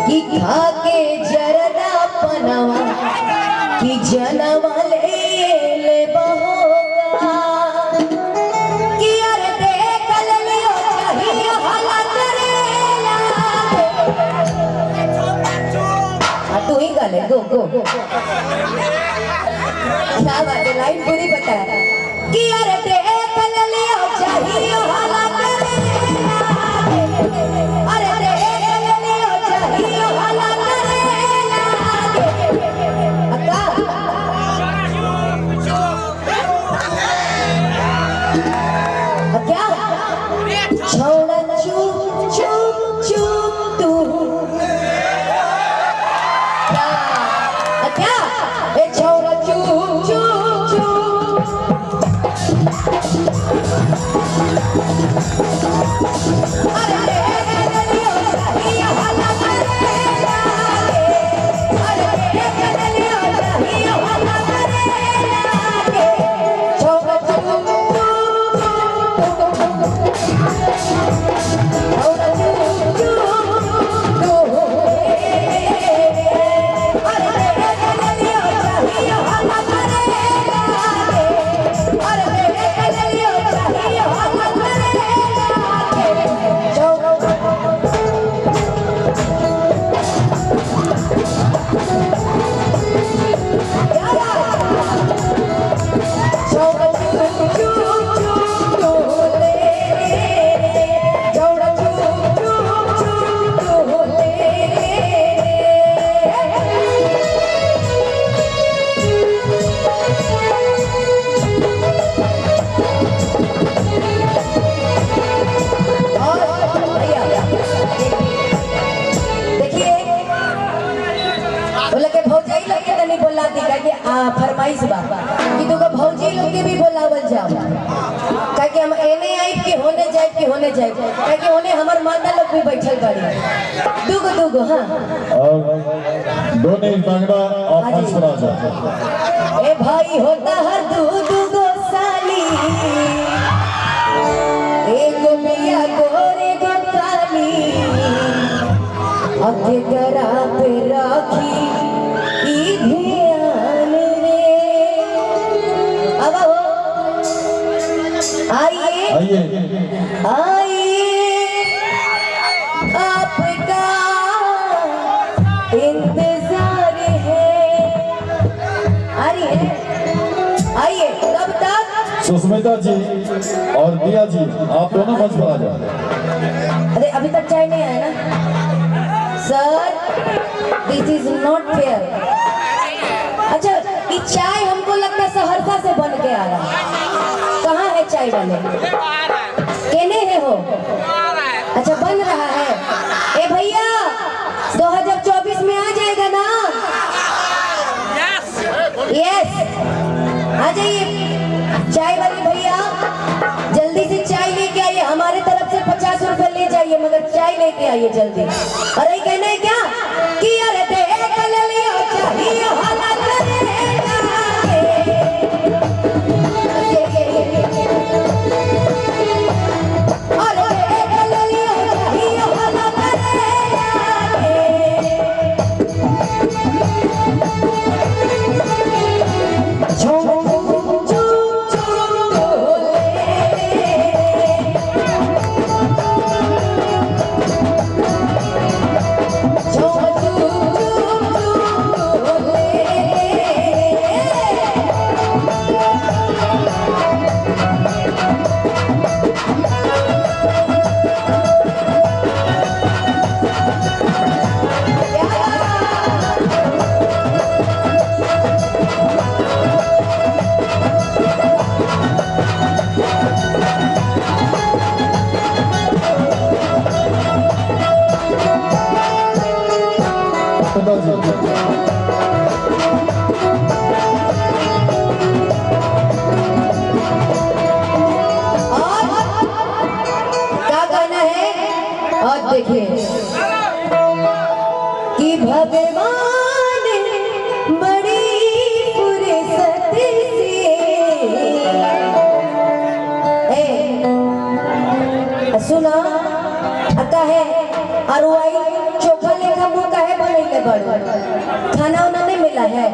कि खाके जरदा पनवा कि जनवा ले बहोगा कि अरे देख लियो चाहिए हला करेला तू ही गा ले गो क्या बात है लाइन पूरी बता कि अरे देख लियो चाहिए हला करेला अरे देख लियो चाहिए हला करेला क्या छोड़ा चुप चुप चुप तू क्या ए छोड़ा चुप चुप चुप अरे लियो चाहिए हला करेला अरे लियो चाहिए हला करेला छोड़ा चुप फरमाइश बा कि तुमको भौजी लोग के भी बोलावल जाओ कि हम एने आई के होने जाए कि होने हमर माता लोग भी बैठल बाड़ी दुगो हां और दोनों बांगड़ा और हंसराज ए भाई होता है दुगो साली एगो मिया गोरे गो काली अथे गरा पे राखी ई आइए आपका इंतजार है आइए तब तक सुष्मिता जी और दिया जी आप दोनों मंच पर आ जाओ। अरे अभी तक चाय नहीं आया ना sir this is not fair. अच्छा ये चाय हमको लगता सहरसा से बन के आ रहा है। कहाँ है चाय वाले केने है हो अच्छा बन रहा है ए भैया 2024 में आ जाएगा ना यस आ जाइए चाय वाले भैया जल्दी से चाय लेके आइए हमारे तरफ से 50 रुपए ले जाइए मगर चाय लेके आइए जल्दी। अरे कहना है क्या कि अरे देख लियो चाहिए हला करेला छोड़ काहे अरुआई चोखा लेखा मुंह काहे बनैले बड़ खाना उना नहीं मिला है,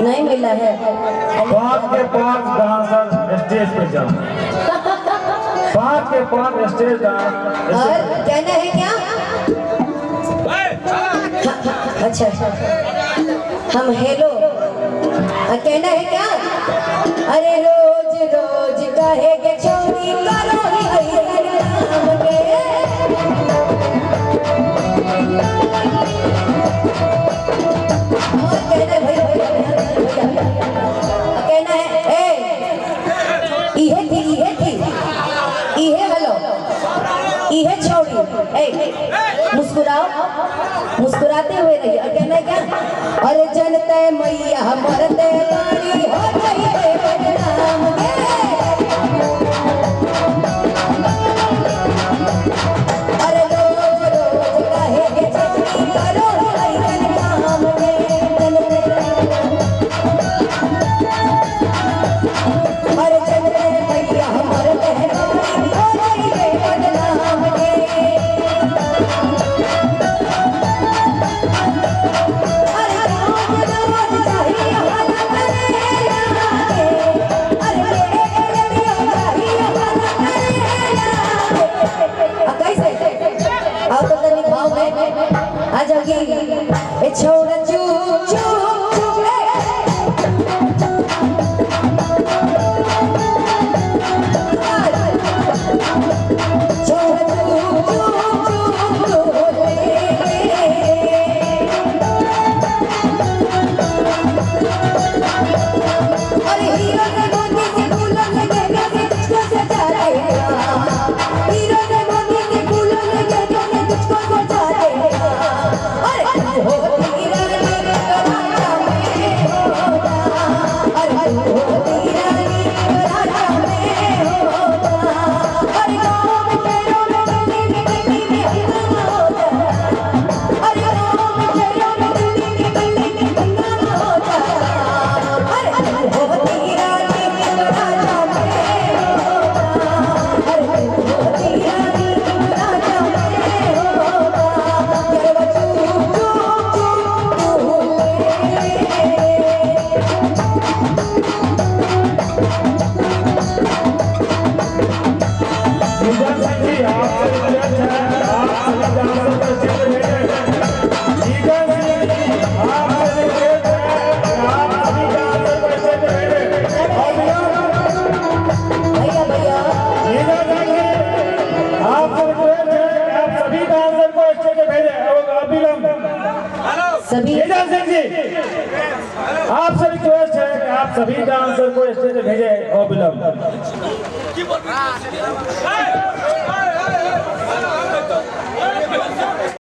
नहीं मिला है। 5 के 5 डांसर स्टेज पे जाओ, 5 के 5 स्टेज डांस। और कहना है क्या? अच्छा हम हेलो कहना है क्या? अरे रोज रोज कहे के छौरी करो ही ऐसन काम के। और कहना है कहना है इहे हेलो इहे छौरी मुस्कुराओ, मुस्कुराते हुए रहिए। और कहना है क्या? अरे जनते मैया मरते बारी हो गई रे बदनाम गे। अरे रोज रोज कहे के छौरी करो ऐसन काम गे। अरे जनते मैया मरते बारी हो गई रे बदनाम गे। छोड़ा चुप चुप चुप छोड़ा चुप चुप चुप अरे हीरो ने मोती से फूलों से गहने से तुझको सजा देगा। हीरो ने मोती से फूलों से गहने से तुझको सजा देगा। सभी आप सभी रिक्वेस्ट है कि आप सभी डांसर को स्टेज पे भेजें और विलम्ब।